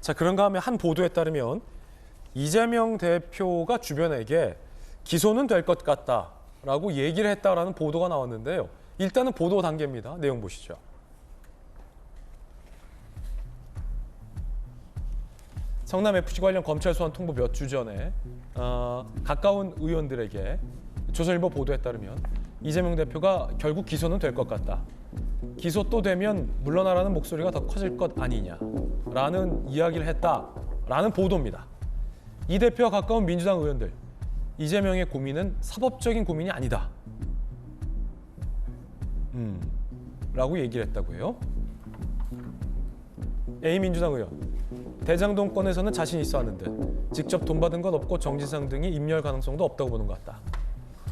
자, 그런가 하면 한 보도에 따르면 이재명 대표가 주변에게 기소는 될 것 같다라고 얘기를 했다라는 보도가 나왔는데요. 일단은 보도 단계입니다. 내용 보시죠. 성남FC 관련 검찰 소환 통보 몇 주 전에 가까운 의원들에게 조선일보 보도에 따르면 이재명 대표가 결국 기소는 될 것 같다. 기소 또 되면 물러나라는 목소리가 더 커질 것 아니냐라는 이야기를 했다라는 보도입니다. 이 대표와 가까운 민주당 의원들, 이재명의 고민은 사법적인 고민이 아니다. 라고 얘기를 했다고 해요. A 민주당 의원, 대장동 건에서는 자신 있어 하는데 직접 돈 받은 것 없고 정진상 등이 인멸 가능성도 없다고 보는 것 같다.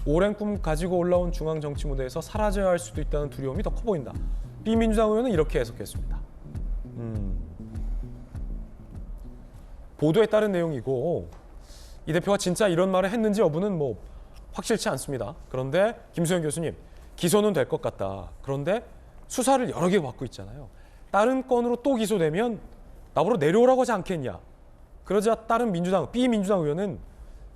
오랜 꿈 가지고 올라온 중앙 정치 무대에서 사라져야 할 수도 있다는 두려움이 더 커 보인다. B 민주당 의원은 이렇게 해석했습니다. 보도에 따른 내용이고 이 대표가 진짜 이런 말을 했는지 여부는 뭐 확실치 않습니다. 그런데 김수현 교수님, 기소는 될 것 같다. 그런데 수사를 여러 개 받고 있잖아요. 다른 건으로 또 기소되면 나보러 내려오라고 하지 않겠냐. 그러자 다른 민주당, B 민주당 의원은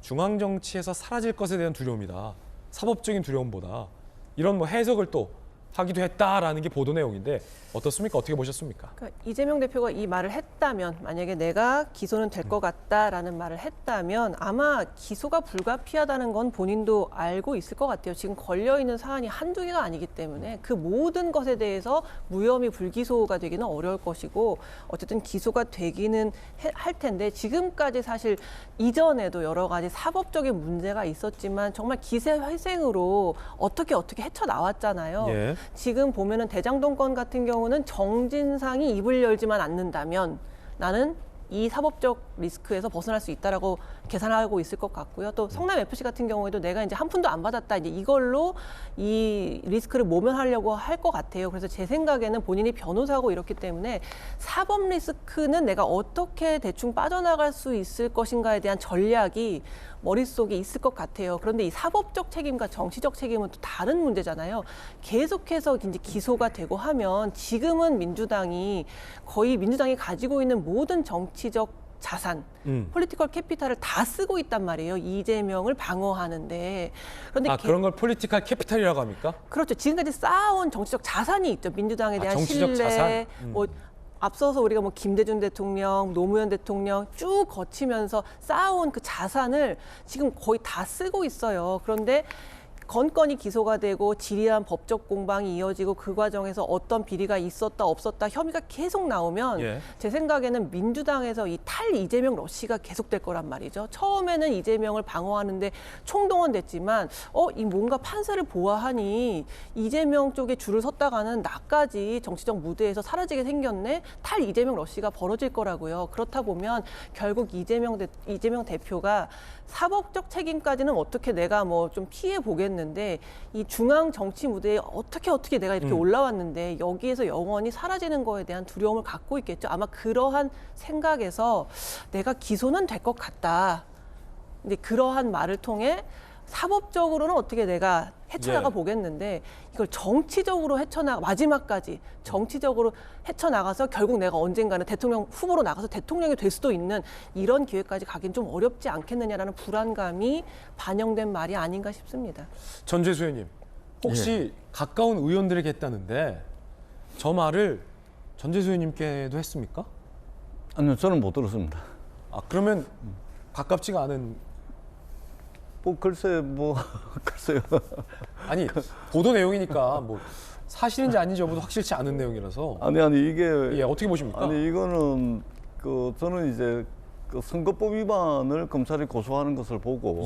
중앙 정치에서 사라질 것에 대한 두려움이다. 사법적인 두려움보다 이런 뭐 해석을 또 하기도 했다라는 게 보도 내용인데 어떻습니까? 어떻게 보셨습니까? 그러니까 이재명 대표가 이 말을 했다면, 만약에 내가 기소는 될 것 같다라는 말을 했다면 아마 기소가 불가피하다는 건 본인도 알고 있을 것 같아요. 지금 걸려있는 사안이 한두 개가 아니기 때문에 그 모든 것에 대해서 무혐의 불기소가 되기는 어려울 것이고, 어쨌든 기소가 되기는 할 텐데, 지금까지 사실 이전에도 여러 가지 사법적인 문제가 있었지만 정말 기세회생으로 어떻게 헤쳐나왔잖아요. 예. 지금 보면은 대장동 건 같은 경우는 정진상이 입을 열지만 않는다면 나는 이 사법적 리스크에서 벗어날 수 있다라고 계산하고 있을 것 같고요. 또 성남FC 같은 경우에도 내가 이제 한 푼도 안 받았다, 이제 이걸로 이 리스크를 모면하려고 할 것 같아요. 그래서 제 생각에는 본인이 변호사고 이렇기 때문에 사법 리스크는 내가 어떻게 대충 빠져나갈 수 있을 것인가에 대한 전략이 머릿속에 있을 것 같아요. 그런데 이 사법적 책임과 정치적 책임은 또 다른 문제잖아요. 계속해서 이제 기소가 되고 하면 지금은 민주당이 가지고 있는 모든 정치적 자산, 폴리티컬 캐피탈을 다 쓰고 있단 말이에요. 이재명을 방어하는데. 그런데 그런 걸 폴리티컬 캐피탈이라고 합니까? 그렇죠. 지금까지 쌓아온 정치적 자산이 있죠. 민주당에 대한 정치적 신뢰, 자산? 뭐 앞서서 우리가 뭐 김대중 대통령, 노무현 대통령 쭉 거치면서 쌓아온 그 자산을 지금 거의 다 쓰고 있어요. 그런데 건건이 기소가 되고 지리한 법적 공방이 이어지고 그 과정에서 어떤 비리가 있었다 없었다 혐의가 계속 나오면 제 생각에는 민주당에서 이 탈 이재명 러시가 계속될 거란 말이죠. 처음에는 이재명을 방어하는데 총동원됐지만 이 뭔가 판세를 보아하니 이재명 쪽에 줄을 섰다가는 나까지 정치적 무대에서 사라지게 생겼네. 탈 이재명 러시가 벌어질 거라고요. 그렇다 보면 결국 이재명 대표가 사법적 책임까지는 어떻게 내가 뭐 좀 피해 보겠는데, 이 중앙 정치 무대에 어떻게 내가 이렇게 올라왔는데 여기에서 영원히 사라지는 거에 대한 두려움을 갖고 있겠죠. 아마 그러한 생각에서 내가 기소는 될 것 같다. 근데 그러한 말을 통해 사법적으로는 어떻게 내가 헤쳐나가 보겠는데, 이걸 정치적으로 마지막까지 정치적으로 헤쳐나가서 결국 내가 언젠가는 대통령 후보로 나가서 대통령이 될 수도 있는 이런 기회까지 가긴 좀 어렵지 않겠느냐라는 불안감이 반영된 말이 아닌가 싶습니다. 전재수 의원님, 혹시 가까운 의원들에게 했다는데 저 말을 전재수 의원님께도 했습니까? 아니요, 저는 못 들었습니다. 그러면 가깝지가 않은... 글쎄요. 아니, 보도 내용이니까 뭐 사실인지 아닌지 여부도 확실치 않은 내용이라서. 아니 이게 어떻게 보십니까? 아니 이거는 저는 이제 선거법 위반을 검찰이 고소하는 것을 보고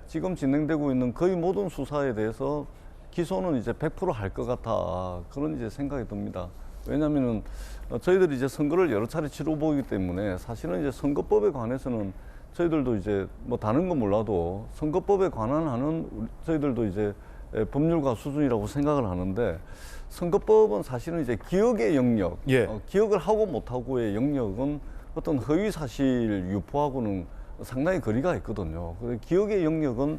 지금 진행되고 있는 거의 모든 수사에 대해서 기소는 이제 100% 할 것 같아, 그런 이제 생각이 듭니다. 왜냐하면은 저희들이 이제 선거를 여러 차례 치러보기 때문에 사실은 이제 선거법에 관해서는 저희들도 이제 뭐 다른 건 몰라도 선거법에 관한 하는 저희들도 이제 법률가 수준이라고 생각을 하는데, 선거법은 사실은 이제 기억의 영역, 기억을 하고 못하고의 영역은 어떤 허위 사실 유포하고는 상당히 거리가 있거든요. 그래서 기억의 영역은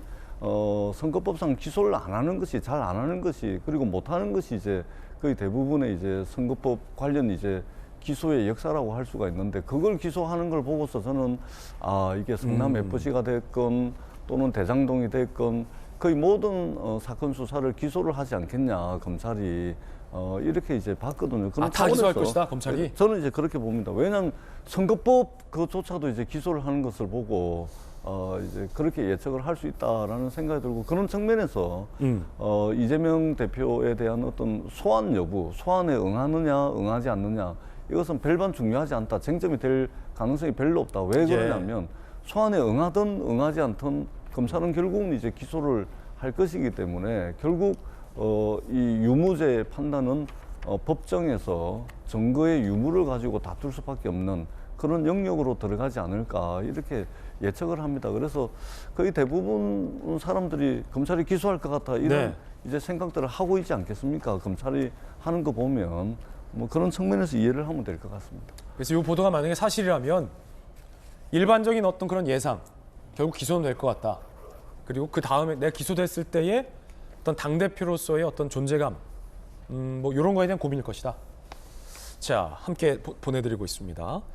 선거법상 기소를 안 하는 것이, 잘 안 하는 것이, 그리고 못 하는 것이 이제 거의 대부분의 이제 선거법 관련 이제 기소의 역사라고 할 수가 있는데 그걸 기소하는 걸 보고서 저는 이게 성남 FC가 됐건 또는 대장동이 됐건 거의 모든 사건 수사를 기소를 하지 않겠냐 검찰이 이렇게 이제 봤거든요. 그런 다 기소할 차원에서 것이다 검찰이. 저는 이제 그렇게 봅니다. 왜냐하면 선거법 그조차도 이제 기소를 하는 것을 보고 이제 그렇게 예측을 할 수 있다라는 생각이 들고 그런 측면에서 이재명 대표에 대한 어떤 소환 여부, 소환에 응하느냐 응하지 않느냐 이것은 별반 중요하지 않다. 쟁점이 될 가능성이 별로 없다. 왜 그러냐면 소환에 응하든 응하지 않든 검찰은 결국은 이제 기소를 할 것이기 때문에 결국 이 유무죄의 판단은 법정에서 증거의 유무를 가지고 다툴 수밖에 없는 그런 영역으로 들어가지 않을까 이렇게 예측을 합니다. 그래서 거의 대부분 사람들이 검찰이 기소할 것 같다 이런 이제 생각들을 하고 있지 않겠습니까? 검찰이 하는 거 보면 뭐 그런 측면에서 이해를 하면 될 것 같습니다. 그래서 이 보도가 만약에 사실이라면 일반적인 어떤 그런 예상, 결국 기소는 될 것 같다. 그리고 그 다음에 내가 기소됐을 때의 어떤 당 대표로서의 어떤 존재감, 뭐 이런 거에 대한 고민일 것이다. 자, 함께 보내드리고 있습니다.